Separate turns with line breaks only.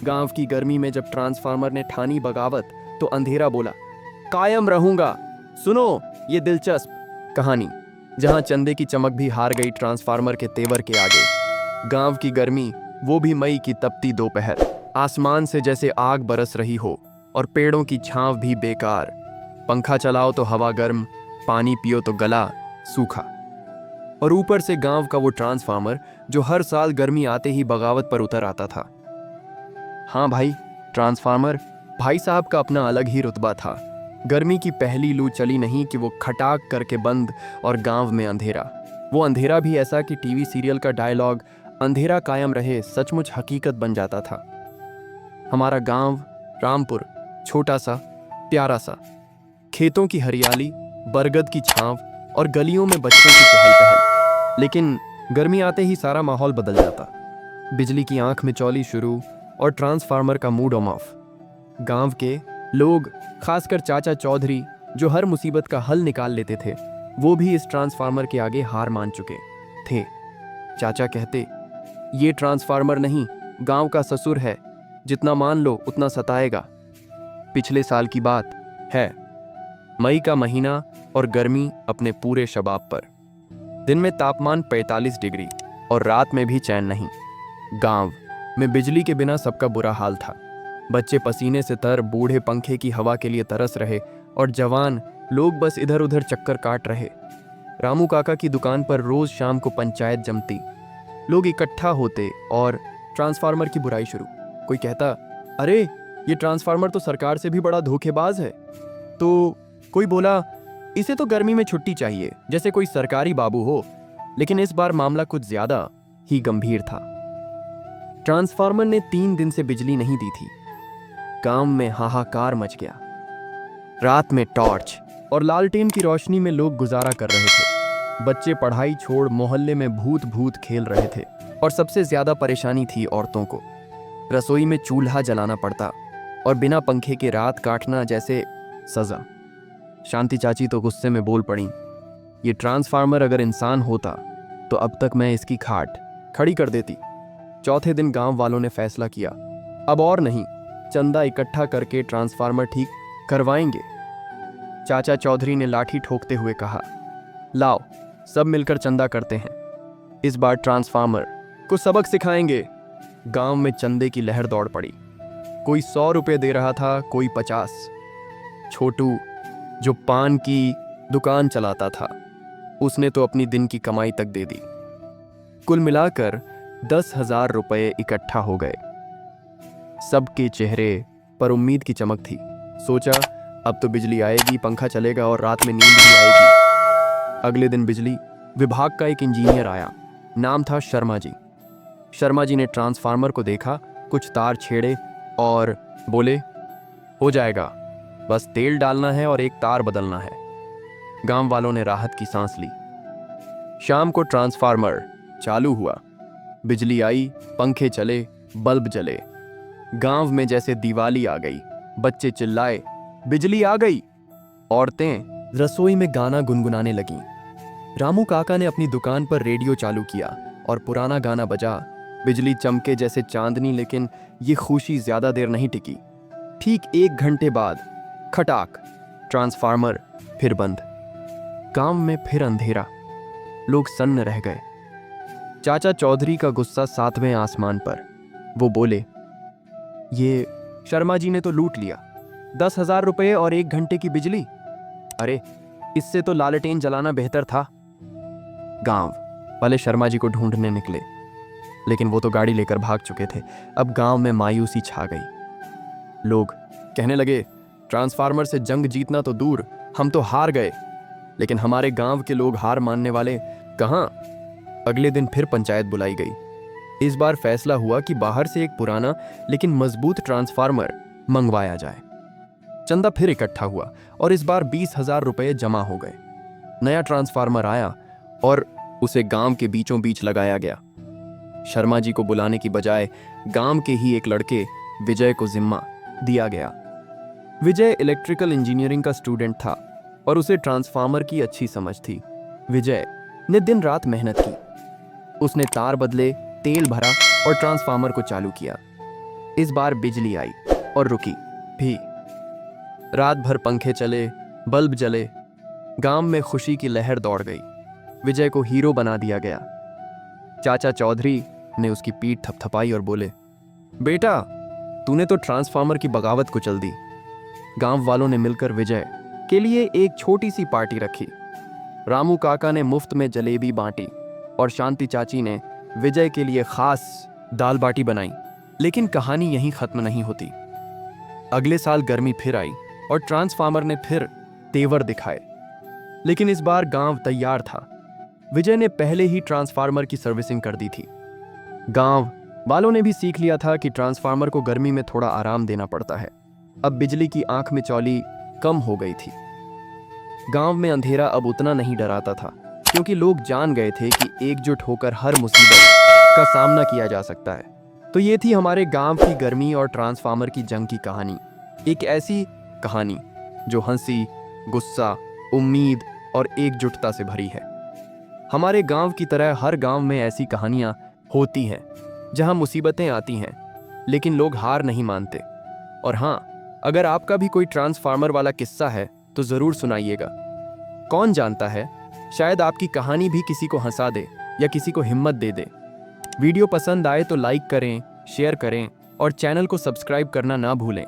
गांव की गर्मी में जब ट्रांसफार्मर ने ठानी बगावत तो अंधेरा बोला, कायम रहूंगा। सुनो ये दिलचस्प कहानी, जहां चंदे की चमक भी हार गई ट्रांसफार्मर के तेवर के आगे। गांव की गर्मी, वो भी मई की तपती दोपहर, आसमान से जैसे आग बरस रही हो और पेड़ों की छांव भी बेकार। पंखा चलाओ तो हवा गर्म, पानी पियो तो गला सूखा। और ऊपर से गांव का वो ट्रांसफार्मर जो हर साल गर्मी आते ही बगावत पर उतर आता था। हाँ भाई, ट्रांसफार्मर भाई साहब का अपना अलग ही रुतबा था। गर्मी की पहली लू चली नहीं कि वो खटाक करके बंद और गांव में अंधेरा। वो अंधेरा भी ऐसा कि टीवी सीरियल का डायलॉग अंधेरा कायम रहे सचमुच हकीकत बन जाता था। हमारा गांव रामपुर, छोटा सा प्यारा सा, खेतों की हरियाली, बरगद की छांव और गलियों में बच्चों की चहल पहल। लेकिन गर्मी आते ही सारा माहौल बदल जाता। बिजली की आंख में चौली शुरू और ट्रांसफार्मर का मूड ऑफ। गांव के लोग, खासकर चाचा चौधरी जो हर मुसीबत का हल निकाल लेते थे, वो भी इस ट्रांसफार्मर के आगे हार मान चुके थे। चाचा कहते, ये ट्रांसफार्मर नहीं, गांव का ससुर है, जितना मान लो उतना सताएगा। पिछले साल की बात है, मई का महीना और गर्मी अपने पूरे शबाब पर। दिन में तापमान 45 डिग्री और रात में भी चैन नहीं। गांव में बिजली के बिना सबका बुरा हाल था। बच्चे पसीने से तर, बूढ़े पंखे की हवा के लिए तरस रहे और जवान लोग बस इधर उधर चक्कर काट रहे। रामू काका की दुकान पर रोज शाम को पंचायत जमती। लोग इकट्ठा होते और ट्रांसफार्मर की बुराई शुरू। कोई कहता, अरे ये ट्रांसफार्मर तो सरकार से भी बड़ा धोखेबाज है। तो कोई बोला, इसे तो गर्मी में छुट्टी चाहिए, जैसे कोई सरकारी बाबू हो। लेकिन इस बार मामला कुछ ज्यादा ही गंभीर था। ट्रांसफार्मर ने 3 दिन से बिजली नहीं दी थी। गांव में हाहाकार मच गया। रात में टॉर्च और लालटेन की रोशनी में लोग गुजारा कर रहे थे। बच्चे पढ़ाई छोड़ मोहल्ले में भूत भूत खेल रहे थे। और सबसे ज्यादा परेशानी थी औरतों को। रसोई में चूल्हा जलाना पड़ता और बिना पंखे के रात काटना जैसे सजा। शांति चाची तो गुस्से में बोल पड़ी, ये ट्रांसफार्मर अगर इंसान होता तो अब तक मैं इसकी खाट खड़ी कर देती। चौथे दिन गांव वालों ने फैसला किया, अब और नहीं, चंदा इकट्ठा करके ट्रांसफार्मर ठीक करवाएंगे। चाचा चौधरी ने लाठी ठोकते हुए कहा, लाओ सब मिलकर चंदा करते हैं, इस बार ट्रांसफार्मर को सबक सिखाएंगे। गांव में चंदे की लहर दौड़ पड़ी। कोई 100 रुपये दे रहा था, कोई 50। छोटू जो पान की दुकान चलाता था, उसने तो अपनी दिन की कमाई तक दे दी। कुल मिलाकर 10,000 रुपये इकट्ठा हो गए। सबके चेहरे पर उम्मीद की चमक थी। सोचा, अब तो बिजली आएगी, पंखा चलेगा और रात में नींद भी आएगी। अगले दिन बिजली विभाग का एक इंजीनियर आया। नाम था शर्मा जी। शर्मा जी ने ट्रांसफार्मर को देखा, कुछ तार छेड़े और बोले, हो जाएगा, बस तेल डालना है और एक तार बदलना है। गांव वालों ने राहत की सांस ली। शाम को ट्रांसफार्मर चालू हुआ, बिजली आई, पंखे चले, बल्ब जले। गांव में जैसे दिवाली आ गई। बच्चे चिल्लाए, बिजली आ गई। औरतें रसोई में गाना गुनगुनाने लगीं। रामू काका ने अपनी दुकान पर रेडियो चालू किया और पुराना गाना बजा। बिजली चमके जैसे चांदनी, लेकिन ये खुशी ज्यादा देर नहीं टिकी। ठीक 1 घंटे बाद खटाक, ट्रांसफार्मर फिर बंद। गांव में फिर अंधेरा। लोग सन्न रह गए। चाचा चौधरी का गुस्सा 7वें आसमान पर। वो बोले, ये शर्मा जी ने तो लूट लिया। 10,000 रुपये और 1 घंटे की बिजली। अरे इससे तो लालटेन जलाना बेहतर था। गांव वाले शर्मा जी को ढूंढने निकले, लेकिन वो तो गाड़ी लेकर भाग चुके थे। अब गांव में मायूसी छा गई। लोग कहने लगे, ट्रांसफार्मर से जंग जीतना तो दूर, हम तो हार गए। लेकिन हमारे गांव के लोग हार मानने वाले कहां। अगले दिन फिर पंचायत बुलाई गई। इस बार फैसला हुआ कि बाहर से एक पुराना लेकिन मजबूत ट्रांसफार्मर मंगवाया जाए। चंदा फिर इकट्ठा हुआ और इस बार 20,000 रुपये जमा हो गए। नया ट्रांसफार्मर आया और उसे गांव के बीचों बीच लगाया गया। शर्मा जी को बुलाने की बजाय गांव के ही एक लड़के विजय को जिम्मा दिया गया। विजय इलेक्ट्रिकल इंजीनियरिंग का स्टूडेंट था और उसे ट्रांसफार्मर की अच्छी समझ थी। विजय ने दिन रात मेहनत की। उसने तार बदले, तेल भरा और ट्रांसफार्मर को चालू किया। इस बार बिजली आई और रुकी भी। रात भर पंखे चले, बल्ब जले, गांव में खुशी की लहर दौड़ गई। विजय को हीरो बना दिया गया। चाचा चौधरी ने उसकी पीठ थपथपाई और बोले, बेटा तूने तो ट्रांसफार्मर की बगावत कुचल दी। गांव वालों ने मिलकर विजय के लिए एक छोटी सी पार्टी रखी। रामू काका ने मुफ्त में जलेबी बांटी और शांति चाची ने विजय के लिए खास दाल बाटी बनाई। लेकिन कहानी यहीं खत्म नहीं होती। अगले साल गर्मी फिर आई और ट्रांसफार्मर ने फिर तेवर दिखाए। लेकिन इस बार गांव तैयार था। विजय ने पहले ही ट्रांसफार्मर की सर्विसिंग कर दी थी। गांव वालों ने भी सीख लिया था कि ट्रांसफार्मर को गर्मी में थोड़ा आराम देना पड़ता है। अब बिजली की आंख में चौली कम हो गई थी। गांव में अंधेरा अब उतना नहीं डराता था, क्योंकि लोग जान गए थे कि एकजुट होकर हर मुसीबत का सामना किया जा सकता है। तो ये थी हमारे गांव की गर्मी और ट्रांसफार्मर की जंग की कहानी। एक ऐसी कहानी जो हंसी, गुस्सा, उम्मीद और एकजुटता से भरी है। हमारे गांव की तरह हर गांव में ऐसी कहानियां होती हैं जहां मुसीबतें आती हैं, लेकिन लोग हार नहीं मानते। और हाँ, अगर आपका भी कोई ट्रांसफार्मर वाला किस्सा है तो ज़रूर सुनाइएगा। कौन जानता है, शायद आपकी कहानी भी किसी को हंसा दे या किसी को हिम्मत दे दे। वीडियो पसंद आए तो लाइक करें, शेयर करें और चैनल को सब्सक्राइब करना ना भूलें।